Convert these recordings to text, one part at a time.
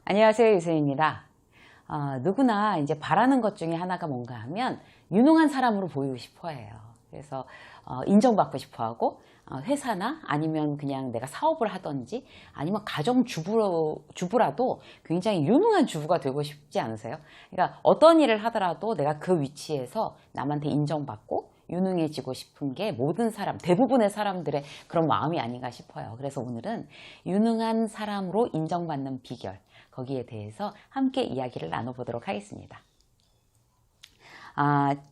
안녕하세요, 유세입니다. 누구나 이제 바라는 것 중에 하나가 뭔가 하면 유능한 사람으로 보이고 싶어 해요. 그래서 인정받고 싶어 하고 회사나 아니면 그냥 내가 사업을 하든지 아니면 주부라도 굉장히 유능한 주부가 되고 싶지 않으세요? 그러니까 어떤 일을 하더라도 내가 그 위치에서 남한테 인정받고 유능해지고 싶은 게 모든 사람, 대부분의 사람들의 그런 마음이 아닌가 싶어요. 그래서 오늘은 유능한 사람으로 인정받는 비결, 거기에 대해서 함께 이야기를 나눠보도록 하겠습니다.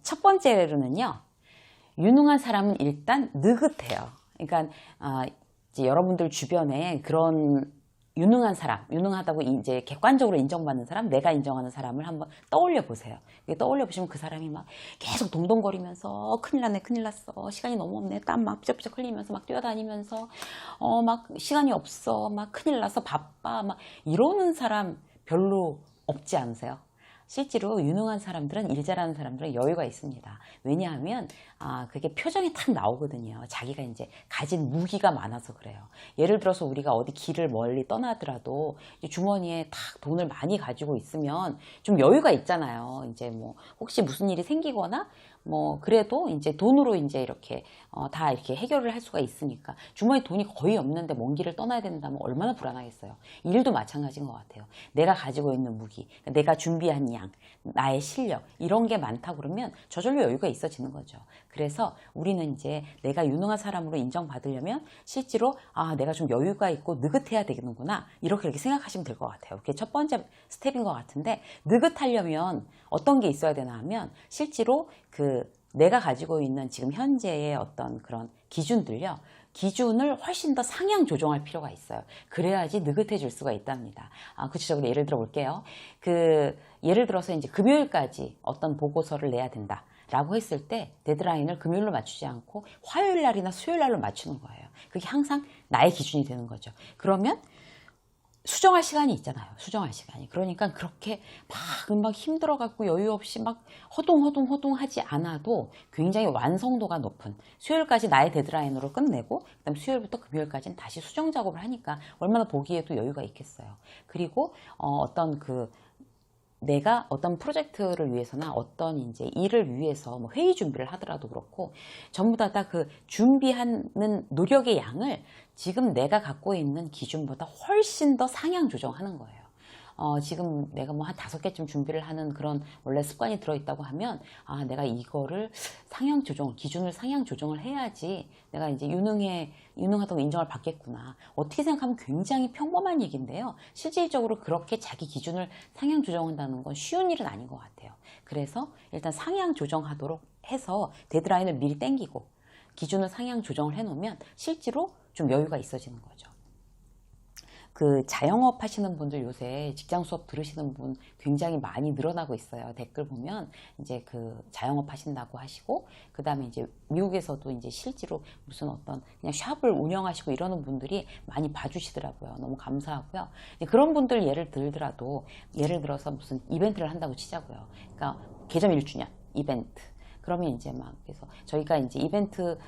첫 번째로는요, 유능한 사람은 일단 느긋해요. 그러니까 이제 여러분들 주변에 그런 유능한 사람, 유능하다고 이제 객관적으로 인정받는 사람, 내가 인정하는 사람을 한번 떠올려 보세요. 떠올려 보시면 그 사람이 막 계속 동동거리면서 큰일 났네, 큰일 났어, 시간이 너무 없네, 땀 막 삐쩍삐쩍 흘리면서 막 뛰어다니면서 막 시간이 없어, 막 큰일 나서 바빠, 막 이러는 사람 별로 없지 않으세요? 실제로 유능한 사람들은, 일 잘하는 사람들은 여유가 있습니다. 왜냐하면 그게 표정이 탁 나오거든요. 자기가 이제 가진 무기가 많아서 그래요. 예를 들어서 우리가 어디 길을 멀리 떠나더라도 주머니에 탁 돈을 많이 가지고 있으면 좀 여유가 있잖아요. 이제 뭐 혹시 무슨 일이 생기거나 뭐 그래도 이제 돈으로 이제 이렇게 다 이렇게 해결을 할 수가 있으니까. 주머니 돈이 거의 없는데 먼 길을 떠나야 된다면 얼마나 불안하겠어요. 일도 마찬가지인 것 같아요. 내가 가지고 있는 무기, 내가 준비한 양, 나의 실력, 이런 게 많다 그러면 저절로 여유가 있어지는 거죠. 그래서 우리는 이제 내가 유능한 사람으로 인정받으려면 실제로 내가 좀 여유가 있고 느긋해야 되겠는구나, 이렇게 생각하시면 될 것 같아요. 그게 첫 번째 스텝인 것 같은데, 느긋하려면 어떤 게 있어야 되나 하면 실제로 내가 가지고 있는 지금 현재의 어떤 그런 기준들요, 기준을 훨씬 더 상향 조정할 필요가 있어요. 그래야지 느긋해질 수가 있답니다. 구체적으로 예를 들어 볼게요. 예를 들어서 이제 금요일까지 어떤 보고서를 내야 된다 라고 했을 때 데드라인을 금요일로 맞추지 않고 화요일 날이나 수요일 날로 맞추는 거예요. 그게 항상 나의 기준이 되는 거죠. 그러면 수정할 시간이 있잖아요. 수정할 시간이. 그러니까 그렇게 막 힘들어갖고 여유 없이 막 허둥허둥 하지 않아도 굉장히 완성도가 높은, 수요일까지 나의 데드라인으로 끝내고 그다음 수요일부터 금요일까지는 다시 수정 작업을 하니까 얼마나 보기에도 여유가 있겠어요. 그리고 내가 어떤 프로젝트를 위해서나 어떤 이제 일을 위해서 뭐 회의 준비를 하더라도 그렇고, 전부 다 준비하는 노력의 양을 지금 내가 갖고 있는 기준보다 훨씬 더 상향 조정하는 거예요. 지금 내가 뭐 한 5개쯤 준비를 하는 그런 원래 습관이 들어있다고 하면, 내가 이거를 기준을 상향 조정을 해야지 내가 이제 유능하다고 인정을 받겠구나. 어떻게 생각하면 굉장히 평범한 얘기인데요. 실질적으로 그렇게 자기 기준을 상향 조정한다는 건 쉬운 일은 아닌 것 같아요. 그래서 일단 상향 조정하도록 해서 데드라인을 미리 땡기고 기준을 상향 조정을 해놓으면 실제로 좀 여유가 있어지는 거죠. 자영업 하시는 분들, 요새 직장 수업 들으시는 분 굉장히 많이 늘어나고 있어요. 댓글 보면 이제 자영업 하신다고 하시고, 그 다음에 이제 미국에서도 이제 실제로 무슨 어떤 그냥 샵을 운영하시고 이러는 분들이 많이 봐주시더라고요. 너무 감사하고요. 그런 분들 예를 들어서 무슨 이벤트를 한다고 치자고요. 그러니까 개점 1주년 이벤트. 그러면 이제 그래서 저희가 이제 이벤트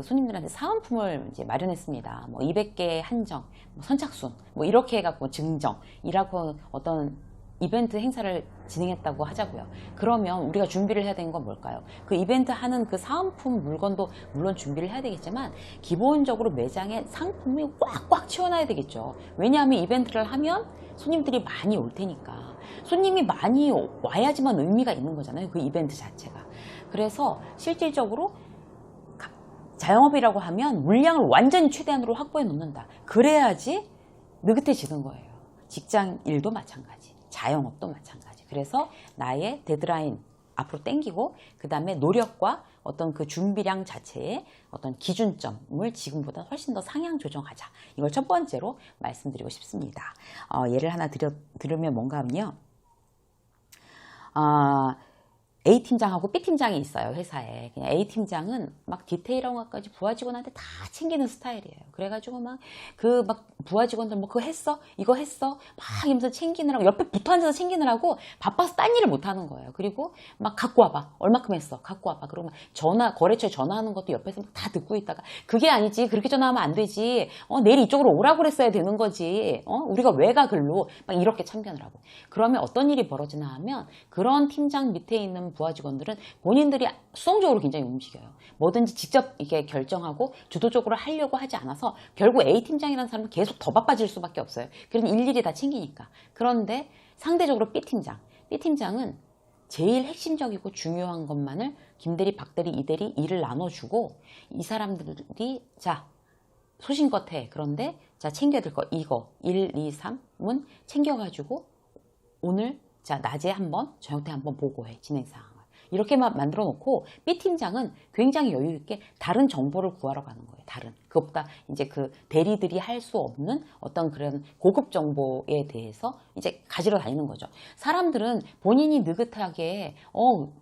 손님들한테 사은품을 이제 마련했습니다. 200개 한정, 선착순, 이렇게 해갖고 증정이라고 어떤 이벤트 행사를 진행했다고 하자고요. 그러면 우리가 준비를 해야 되는 건 뭘까요? 그 이벤트 하는 그 사은품 물건도 물론 준비를 해야 되겠지만, 기본적으로 매장에 상품이 꽉꽉 채워놔야 되겠죠. 왜냐하면 이벤트를 하면 손님들이 많이 올 테니까. 손님이 많이 와야지만 의미가 있는 거잖아요, 그 이벤트 자체가. 그래서 실질적으로 자영업이라고 하면 물량을 완전히 최대한으로 확보해 놓는다. 그래야지 느긋해지는 거예요. 직장 일도 마찬가지, 자영업도 마찬가지. 그래서 나의 데드라인 앞으로 땡기고, 그 다음에 노력과 어떤 그 준비량 자체의 어떤 기준점을 지금보다 훨씬 더 상향 조정하자. 이걸 첫 번째로 말씀드리고 싶습니다. 예를 하나 들으면 뭔가 하면요. A팀장하고 B팀장이 있어요, 회사에. 그냥 A팀장은 막 디테일한 것까지 부하 직원한테 다 챙기는 스타일이에요. 그래가지고 막 부하 직원들 뭐 그거 했어? 이거 했어? 막 이러면서 챙기느라고, 옆에 붙어 앉아서 챙기느라고 바빠서 딴 일을 못 하는 거예요. 그리고 막 갖고 와봐. 얼마큼 했어? 갖고 와봐. 그러면 거래처에 전화하는 것도 옆에서 막 다 듣고 있다가, 그게 아니지. 그렇게 전화하면 안 되지. 내일 이쪽으로 오라고 그랬어야 되는 거지. 우리가 왜 가 글로? 막 이렇게 참견을 하고. 그러면 어떤 일이 벌어지나 하면, 그런 팀장 밑에 있는 부하 직원들은 본인들이 수동적으로 굉장히 움직여요. 뭐든지 직접 이게 결정하고 주도적으로 하려고 하지 않아서 결국 A팀장이라는 사람은 계속 더 바빠질 수밖에 없어요. 그러니 일일이 다 챙기니까. 그런데 상대적으로 B팀장은 제일 핵심적이고 중요한 것만을 김대리, 박대리, 이대리 일을 나눠주고, 이 사람들이 자 소신껏 해. 그런데 자 챙겨들 거 이거 1, 2, 3은 챙겨가지고 오늘 자 낮에 한번 저녁 때 한번 보고해, 진행 상황을. 이렇게만 만들어 놓고, B팀장은 굉장히 여유 있게 다른 정보를 구하러 가는 거예요. 그것보다 이제 그 대리들이 할 수 없는 어떤 그런 고급 정보에 대해서 이제 가지러 다니는 거죠. 사람들은 본인이 느긋하게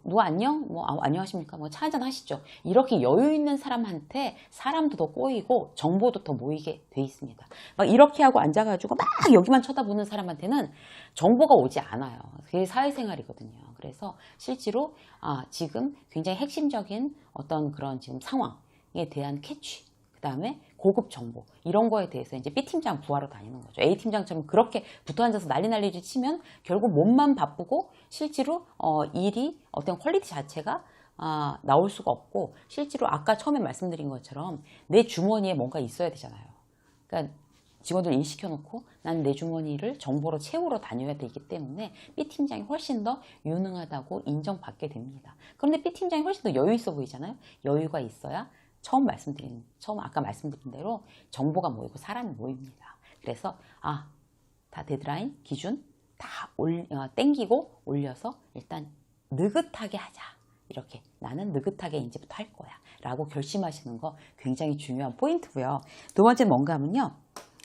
누구 안녕? 안녕하십니까? 차 한잔 하시죠. 이렇게 여유 있는 사람한테 사람도 더 꼬이고 정보도 더 모이게 돼 있습니다. 막 이렇게 하고 앉아가지고 막 여기만 쳐다보는 사람한테는 정보가 오지 않아요. 그게 사회생활이거든요. 그래서 실제로 지금 굉장히 핵심적인 어떤 그런 지금 상황에 대한 캐치, 그 다음에 고급 정보, 이런 거에 대해서 이제 B팀장 구하러 다니는 거죠. A팀장처럼 그렇게 붙어 앉아서 난리를 치면 결국 몸만 바쁘고 실제로 일이 어떤 퀄리티 자체가 나올 수가 없고, 실제로 아까 처음에 말씀드린 것처럼 내 주머니에 뭔가 있어야 되잖아요. 그러니까 직원들 일 시켜놓고 난 내 주머니를 정보로 채우러 다녀야 되기 때문에 B팀장이 훨씬 더 유능하다고 인정받게 됩니다. 그런데 B팀장이 훨씬 더 여유 있어 보이잖아요. 여유가 있어야 아까 말씀드린 대로 정보가 모이고 사람이 모입니다. 그래서 다 데드라인 기준 다 땡기고 올려서 일단 느긋하게 하자. 이렇게 나는 느긋하게 이제부터 할 거야 라고 결심하시는 거 굉장히 중요한 포인트고요. 두 번째 뭔가 하면요,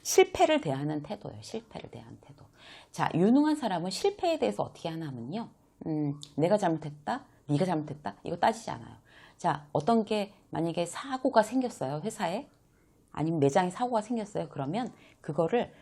실패를 대하는 태도예요. 실패를 대하는 태도. 자, 유능한 사람은 실패에 대해서 어떻게 하나 하면요, 내가 잘못했다, 네가 잘못했다, 이거 따지지 않아요. 자, 어떤 게 만약에 사고가 생겼어요, 회사에. 아니면 매장에 사고가 생겼어요. 그러면 그거를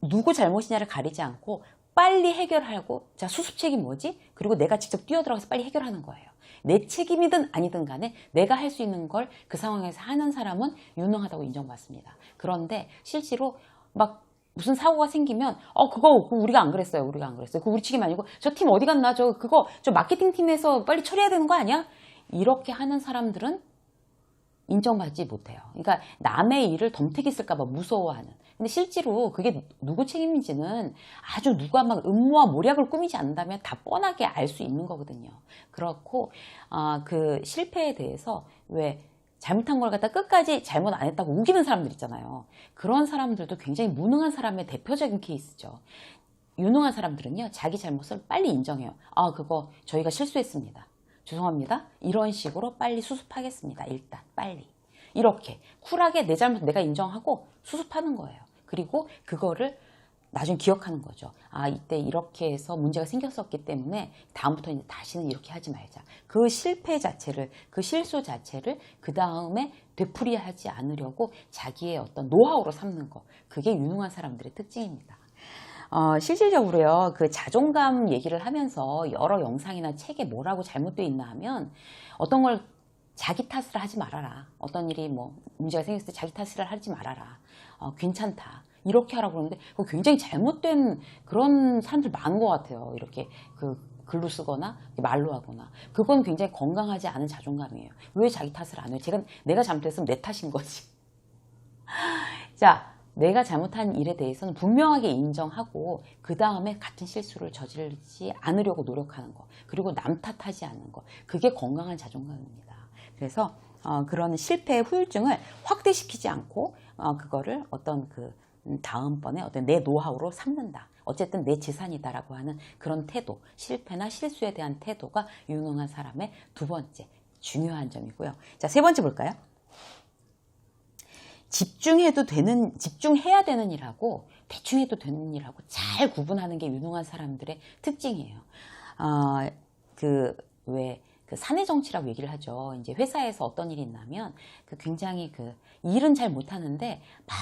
누구 잘못이냐를 가리지 않고 빨리 해결하고, 자, 수습 책임 뭐지? 그리고 내가 직접 뛰어들어가서 빨리 해결하는 거예요. 내 책임이든 아니든 간에 내가 할 수 있는 걸 그 상황에서 하는 사람은 유능하다고 인정받습니다. 그런데 실제로 막 무슨 사고가 생기면 그거 우리가 안 그랬어요. 그거 우리 책임 아니고 저 팀 어디 갔나? 저 마케팅 팀에서 빨리 처리해야 되는 거 아니야? 이렇게 하는 사람들은 인정받지 못해요. 그러니까 남의 일을 덤태기 쓸까봐 무서워하는. 근데 실제로 그게 누구 책임인지는 아주 누가 막 음모와 모략을 꾸미지 않는다면 다 뻔하게 알 수 있는 거거든요. 그렇고 그 실패에 대해서 왜 잘못한 걸 갖다 끝까지 잘못 안 했다고 우기는 사람들 있잖아요. 그런 사람들도 굉장히 무능한 사람의 대표적인 케이스죠. 유능한 사람들은요, 자기 잘못을 빨리 인정해요. 그거 저희가 실수했습니다. 죄송합니다. 이런 식으로 빨리 수습하겠습니다. 일단 빨리. 이렇게 쿨하게 내 잘못 내가 인정하고 수습하는 거예요. 그리고 그거를 나중에 기억하는 거죠. 이때 이렇게 해서 문제가 생겼었기 때문에 다음부터 이제 다시는 이렇게 하지 말자. 그 실패 자체를, 그 실수 자체를 그 다음에 되풀이하지 않으려고 자기의 어떤 노하우로 삼는 거. 그게 유능한 사람들의 특징입니다. 실질적으로요, 그 자존감 얘기를 하면서 여러 영상이나 책에 뭐라고 잘못되어 있나 하면, 어떤 걸 자기 탓을 하지 말아라. 어떤 일이 문제가 생겼을 때 자기 탓을 하지 말아라. 괜찮다. 이렇게 하라고 그러는데, 그거 굉장히 잘못된 그런 사람들 많은 것 같아요. 이렇게 글로 쓰거나 말로 하거나. 그건 굉장히 건강하지 않은 자존감이에요. 왜 자기 탓을 안 해요? 내가 잘못했으면 내 탓인 거지. 자, 내가 잘못한 일에 대해서는 분명하게 인정하고 그 다음에 같은 실수를 저지르지 않으려고 노력하는 거, 그리고 남 탓하지 않는 거, 그게 건강한 자존감입니다. 그래서 그런 실패의 후유증을 확대시키지 않고 그거를 어떤 다음번에 어떤 내 노하우로 삼는다. 어쨌든 내 재산이다라고 하는 그런 태도, 실패나 실수에 대한 태도가 유능한 사람의 두 번째 중요한 점이고요. 자, 세 번째 볼까요? 집중해야 되는 일하고 대충 해도 되는 일하고 잘 구분하는 게 유능한 사람들의 특징이에요. 왜 그 사내 정치라고 얘기를 하죠. 이제 회사에서 어떤 일이 있냐면 그 굉장히 그 일은 잘 못하는데 막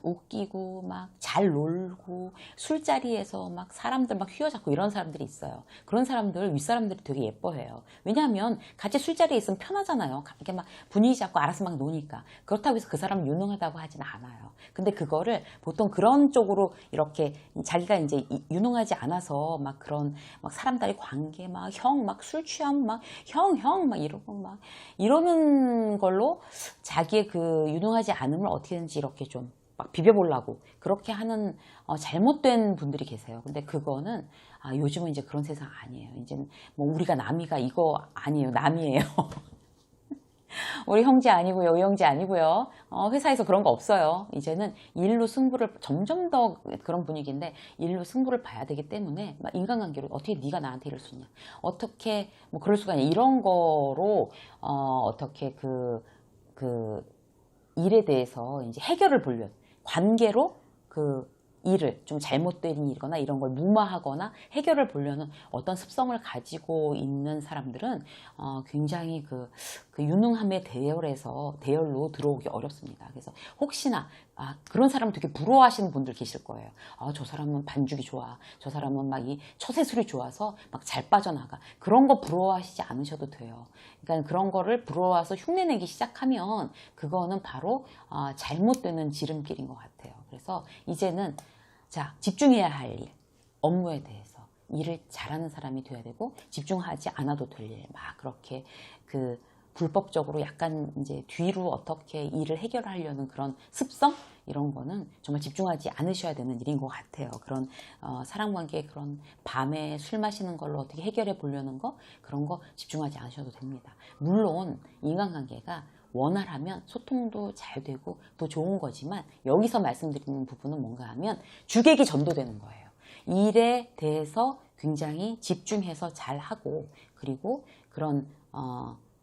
웃기고 막 잘 놀고 술자리에서 막 사람들 막 휘어잡고 이런 사람들이 있어요. 그런 사람들 윗사람들이 되게 예뻐해요. 왜냐하면 같이 술자리에 있으면 편하잖아요. 이렇게 막 분위기 잡고 알아서 막 노니까. 그렇다고 해서 그 사람 유능하다고 하진 않아요. 근데 그거를 보통 그런 쪽으로 이렇게 자기가 이제 유능하지 않아서 막 그런 막 사람들의 관계 막 형 막 술 취하면 막 형 막 이러고 막 이러는 걸로 자기의 그 유능하지 않음을 어떻게든지 이렇게 좀 막 비벼보려고 그렇게 하는 잘못된 분들이 계세요. 근데 그거는 요즘은 이제 그런 세상 아니에요. 이제는 뭐 우리가 남이가 이거 아니에요. 남이에요. 우리 형제 아니고요, 의형제 아니고요. 회사에서 그런 거 없어요. 이제는 일로 승부를 점점 더 그런 분위기인데 일로 승부를 봐야 되기 때문에 막 인간관계로 어떻게 네가 나한테 이럴 수 있냐, 어떻게 뭐 그럴 수가 있냐 이런 거로 어떻게 그 일에 대해서 이제 해결을 보려는 관계로 그 일을 좀 잘못된 일이거나 이런 걸 무마하거나 해결을 보려는 어떤 습성을 가지고 있는 사람들은 굉장히 그 유능함의 대열로 들어오기 어렵습니다. 그래서 혹시나 그런 사람 되게 부러워하시는 분들 계실 거예요. 저 사람은 반죽이 좋아. 저 사람은 막 이 처세술이 좋아서 막 잘 빠져나가. 그런 거 부러워하시지 않으셔도 돼요. 그러니까 그런 거를 부러워서 흉내내기 시작하면 그거는 바로 잘못되는 지름길인 것 같아요. 그래서 이제는 자, 집중해야 할 일, 업무에 대해서 일을 잘하는 사람이 돼야 되고 집중하지 않아도 될 일, 막 그렇게 그 불법적으로 약간 이제 뒤로 어떻게 일을 해결하려는 그런 습성 이런 거는 정말 집중하지 않으셔야 되는 일인 것 같아요. 그런 사람 관계 그런 밤에 술 마시는 걸로 어떻게 해결해 보려는 거 그런 거 집중하지 않으셔도 됩니다. 물론 인간관계가 원활하면 소통도 잘 되고 더 좋은 거지만 여기서 말씀드리는 부분은 뭔가 하면 주객이 전도되는 거예요. 일에 대해서 굉장히 집중해서 잘 하고 그리고 그런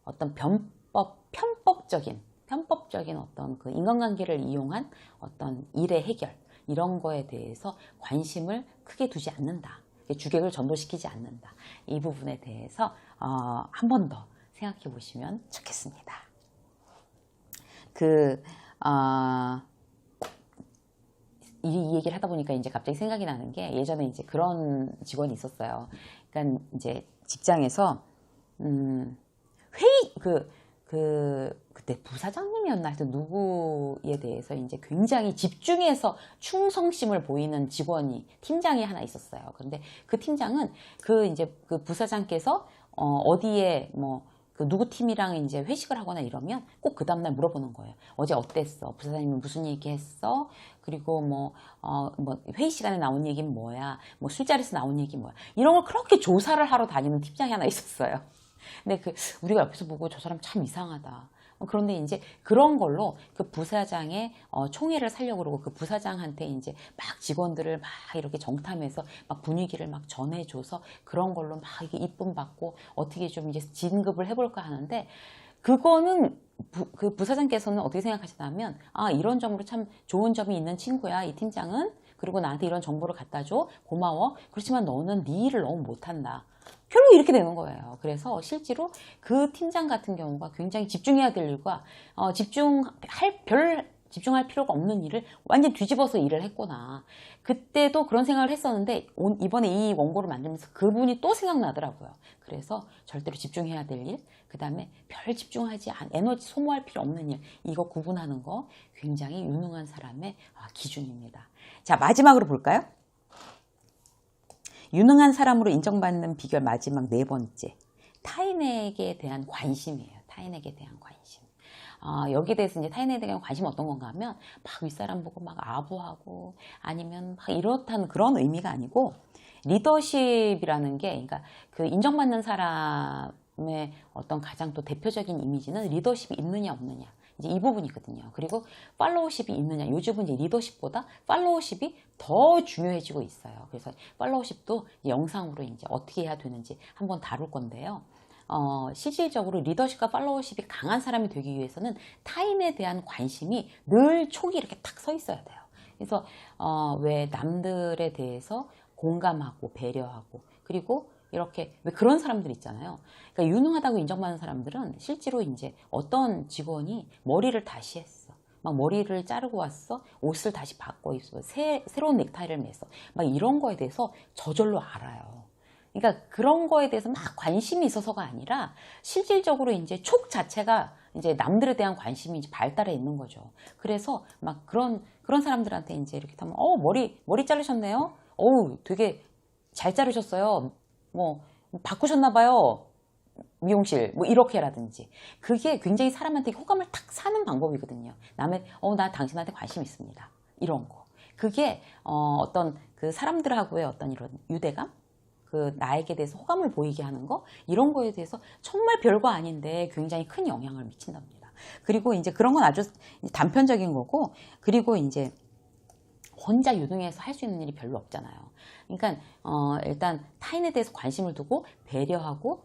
어떤 편법적인 어떤 그 인간관계를 이용한 어떤 일의 해결 이런 거에 대해서 관심을 크게 두지 않는다. 주객을 전도시키지 않는다. 이 부분에 대해서 한 번 더 생각해 보시면 좋겠습니다. 이 얘기를 하다 보니까 이제 갑자기 생각이 나는 게 예전에 이제 그런 직원이 있었어요. 그러니까 이제 직장에서 회의 그때 부사장님이었나 하여튼 누구에 대해서 이제 굉장히 집중해서 충성심을 보이는 직원이 팀장이 하나 있었어요. 그런데 그 팀장은 이제 그 부사장께서 어디에 뭐 그 누구 팀이랑 이제 회식을 하거나 이러면 꼭 그 다음날 물어보는 거예요. 어제 어땠어? 부사장님은 무슨 얘기 했어? 그리고 뭐 회의 시간에 나온 얘기는 뭐야? 뭐 술자리에서 나온 얘기 뭐야? 이런 걸 그렇게 조사를 하러 다니는 팀장이 하나 있었어요. 근데 우리가 옆에서 보고 저 사람 참 이상하다. 그런데 이제 그런 걸로 그 부사장의 총애를 살려고 그러고 그 부사장한테 이제 막 직원들을 막 이렇게 정탐해서 막 분위기를 막 전해줘서 그런 걸로 막 이게 이쁨 받고 어떻게 좀 이제 진급을 해볼까 하는데 그거는 그 부사장께서는 어떻게 생각하시냐면 이런 점으로 참 좋은 점이 있는 친구야 이 팀장은. 그리고 나한테 이런 정보를 갖다 줘 고마워. 그렇지만 너는 네 일을 너무 못한다. 결국 이렇게 되는 거예요. 그래서 실제로 그 팀장 같은 경우가 굉장히 집중해야 될 일과 집중할 필요가 없는 일을 완전 뒤집어서 일을 했구나. 그때도 그런 생각을 했었는데 이번에 이 원고를 만들면서 그분이 또 생각나더라고요. 그래서 절대로 집중해야 될 일, 그 다음에 별 집중하지 에너지 소모할 필요 없는 일, 이거 구분하는 거 굉장히 유능한 사람의 기준입니다. 자, 마지막으로 볼까요? 유능한 사람으로 인정받는 비결 마지막 4번째. 타인에게 대한 관심이에요. 타인에게 대한 관심. 여기에 대해서 이제 타인에 대한 관심이 어떤 건가 하면 막 윗사람 보고 막 아부하고 아니면 막 이렇다는 그런 의미가 아니고 리더십이라는 게 그러니까 그 인정받는 사람의 어떤 가장 또 대표적인 이미지는 리더십이 있느냐 없느냐. 이제 이 부분이거든요. 그리고 팔로우십이 있느냐. 요즘은 이제 리더십보다 팔로우십이 더 중요해지고 있어요. 그래서 팔로우십도 영상으로 이제 어떻게 해야 되는지 한번 다룰 건데요. 실질적으로 리더십과 팔로우십이 강한 사람이 되기 위해서는 타인에 대한 관심이 늘 촉이 이렇게 탁 서 있어야 돼요. 그래서 왜 남들에 대해서 공감하고 배려하고 그리고 이렇게 왜 그런 사람들 있잖아요. 그러니까 유능하다고 인정받는 사람들은 실제로 이제 어떤 직원이 머리를 다시 했어. 막 머리를 자르고 왔어. 옷을 다시 바꿔 입어. 새로운 넥타이를 맸어. 막 이런 거에 대해서 저절로 알아요. 그러니까 그런 거에 대해서 막 관심이 있어서가 아니라 실질적으로 이제 촉 자체가 이제 남들에 대한 관심이 이제 발달해 있는 거죠. 그래서 막 그런 사람들한테 이제 이렇게 하면 머리 자르셨네요. 되게 잘 자르셨어요. 뭐 바꾸셨나 봐요. 미용실 뭐 이렇게라든지 그게 굉장히 사람한테 호감을 탁 사는 방법이거든요. 나 당신한테 관심 있습니다. 이런 거. 그게 어떤 그 사람들하고의 어떤 이런 유대감, 그 나에게 대해서 호감을 보이게 하는 거, 이런 거에 대해서 정말 별거 아닌데 굉장히 큰 영향을 미친답니다. 그리고 이제 그런 건 아주 단편적인 거고, 그리고 이제 혼자 유능해서 할 수 있는 일이 별로 없잖아요. 그러니까 일단 타인에 대해서 관심을 두고 배려하고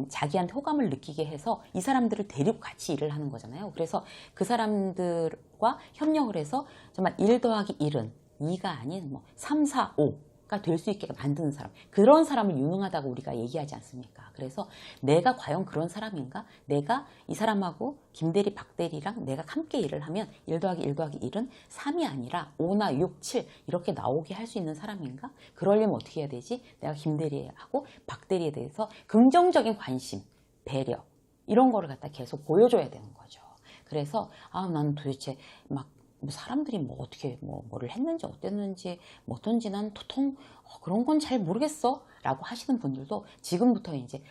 자기한테 호감을 느끼게 해서 이 사람들을 데리고 같이 일을 하는 거잖아요. 그래서 그 사람들과 협력을 해서 정말 1 더하기 1은 2가 아닌 뭐 3, 4, 5가 될 수 있게 만드는 사람. 그런 사람을 유능하다고 우리가 얘기하지 않습니까? 그래서 내가 과연 그런 사람인가? 내가 이 사람하고 김대리, 박대리랑 내가 함께 일을 하면 1 더하기 1 더하기 1은 3이 아니라 5나 6, 7 이렇게 나오게 할 수 있는 사람인가? 그러려면 어떻게 해야 되지? 내가 김대리하고 박대리에 대해서 긍정적인 관심, 배려 이런 거를 갖다 계속 보여줘야 되는 거죠. 그래서 나는 도대체 막 사람들이 뭐 어떻게 뭐를 했는지 어땠는지 뭐 어떤지 난 도통 그런 건 잘 모르겠어 라고 하시는 분들도 지금부터 이제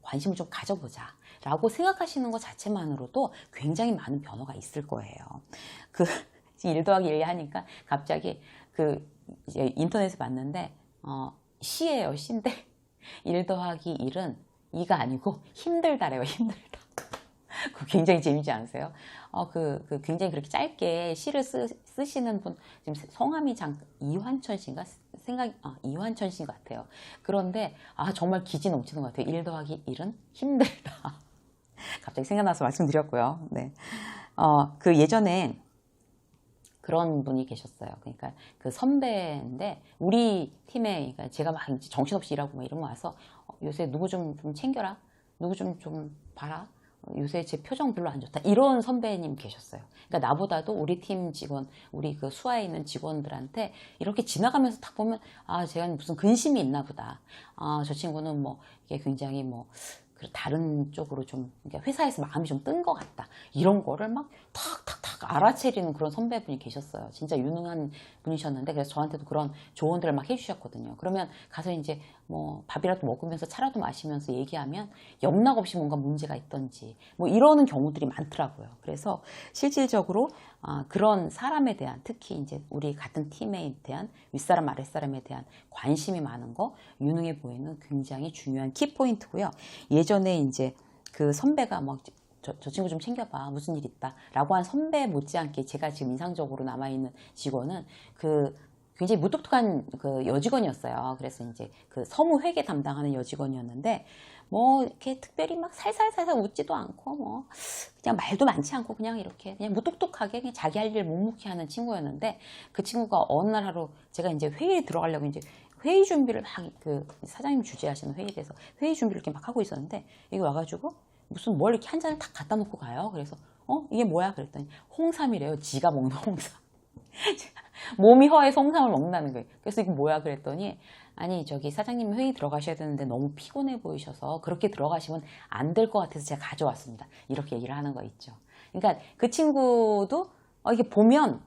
관심을 좀 가져보자 라고 생각하시는 것 자체만으로도 굉장히 많은 변화가 있을 거예요. 1 더하기 1 하니까 갑자기 이제 인터넷에 봤는데 시예요. 시인데 1 더하기 1은 2가 아니고 힘들다래요. 힘들다. 그거 굉장히 재밌지 않으세요? 굉장히 그렇게 짧게 시를 쓰시는 분, 지금 성함이 이환천 씨인가? 이환천 씨 같아요. 그런데, 정말 기지 넘치는 것 같아요. 1 더하기 1은 힘들다. 갑자기 생각나서 말씀드렸고요. 네. 예전에 그런 분이 계셨어요. 그러니까 그 선배인데, 우리 팀에, 그러니까 제가 막 정신없이 일하고 막 이러면 와서, 요새 누구 좀 챙겨라. 누구 좀 봐라. 요새 제 표정 별로 안 좋다. 이런 선배님 계셨어요. 그러니까 나보다도 우리 팀 직원, 우리 그 수하에 있는 직원들한테 이렇게 지나가면서 딱 보면, 제가 무슨 근심이 있나 보다. 저 친구는 뭐, 이게 굉장히 뭐, 다른 쪽으로 좀, 그러니까 회사에서 마음이 좀 뜬 것 같다. 이런 거를 막 탁탁탁 알아채리는 그런 선배분이 계셨어요. 진짜 유능한 분이셨는데, 그래서 저한테도 그런 조언들을 막 해주셨거든요. 그러면 가서 이제 뭐 밥이라도 먹으면서 차라도 마시면서 얘기하면 영락없이 뭔가 문제가 있던지 뭐 이러는 경우들이 많더라고요. 그래서 실질적으로 그런 사람에 대한, 특히 이제 우리 같은 팀에 대한 윗사람 아랫사람에 대한 관심이 많은 거, 유능해 보이는 굉장히 중요한 키포인트고요. 예전에 이제 그 선배가 막 저 친구 좀 챙겨봐. 무슨 일 있다. 라고 한 선배 못지않게 제가 지금 인상적으로 남아있는 직원은 굉장히 무뚝뚝한 그 여직원이었어요. 그래서 이제 그 서무회계 담당하는 여직원이었는데, 뭐, 이렇게 특별히 막 살살살살 웃지도 않고, 뭐, 그냥 말도 많지 않고, 그냥 이렇게, 그냥 무뚝뚝하게 그냥 자기 할 일 묵묵히 하는 친구였는데, 그 친구가 어느 날 하루 제가 이제 회의에 들어가려고 이제 회의 준비를 막, 사장님 주재하시는 회의에서 회의 준비를 이렇게 막 하고 있었는데, 여기 와가지고, 무슨 뭘 이렇게 한 잔을 탁 갖다 놓고 가요. 그래서, 이게 뭐야? 그랬더니, 홍삼이래요. 지가 먹는 홍삼. 몸이 허해서 홍삼을 먹는다는 거예요. 그래서 이게 뭐야? 그랬더니, 아니, 저기 사장님 회의 들어가셔야 되는데 너무 피곤해 보이셔서 그렇게 들어가시면 안 될 것 같아서 제가 가져왔습니다. 이렇게 얘기를 하는 거 있죠. 그러니까 그 친구도 이게 보면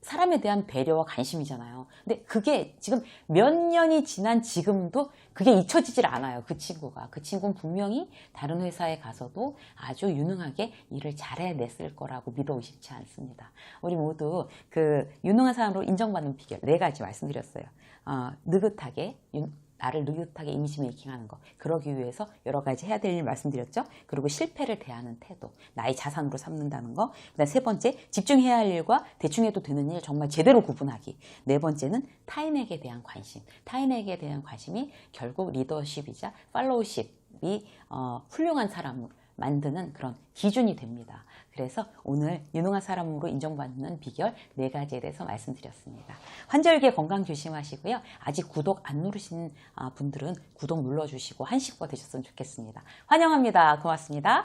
사람에 대한 배려와 관심이잖아요. 근데 그게 지금 몇 년이 지난 지금도 그게 잊혀지질 않아요. 그 친구가. 그 친구는 분명히 다른 회사에 가서도 아주 유능하게 일을 잘해냈을 거라고 믿어 의심치 않습니다. 우리 모두 그 유능한 사람으로 인정받는 비결 4가지 말씀드렸어요. 느긋하게, 나를 느긋하게 이미지 메이킹하는 거. 그러기 위해서 여러 가지 해야 될 일 말씀드렸죠. 그리고 실패를 대하는 태도, 나의 자산으로 삼는다는 거. 그다음 3번째, 집중해야 할 일과 대충 해도 되는 일 정말 제대로 구분하기. 4번째는 타인에게 대한 관심. 타인에게 대한 관심이 결국 리더십이자 팔로우십이 훌륭한 사람을 만드는 그런 기준이 됩니다. 그래서 오늘 유능한 사람으로 인정받는 비결 4가지에 대해서 말씀드렸습니다. 환절기에 건강 조심하시고요. 아직 구독 안 누르신 분들은 구독 눌러주시고 한식과 되셨으면 좋겠습니다. 환영합니다. 고맙습니다.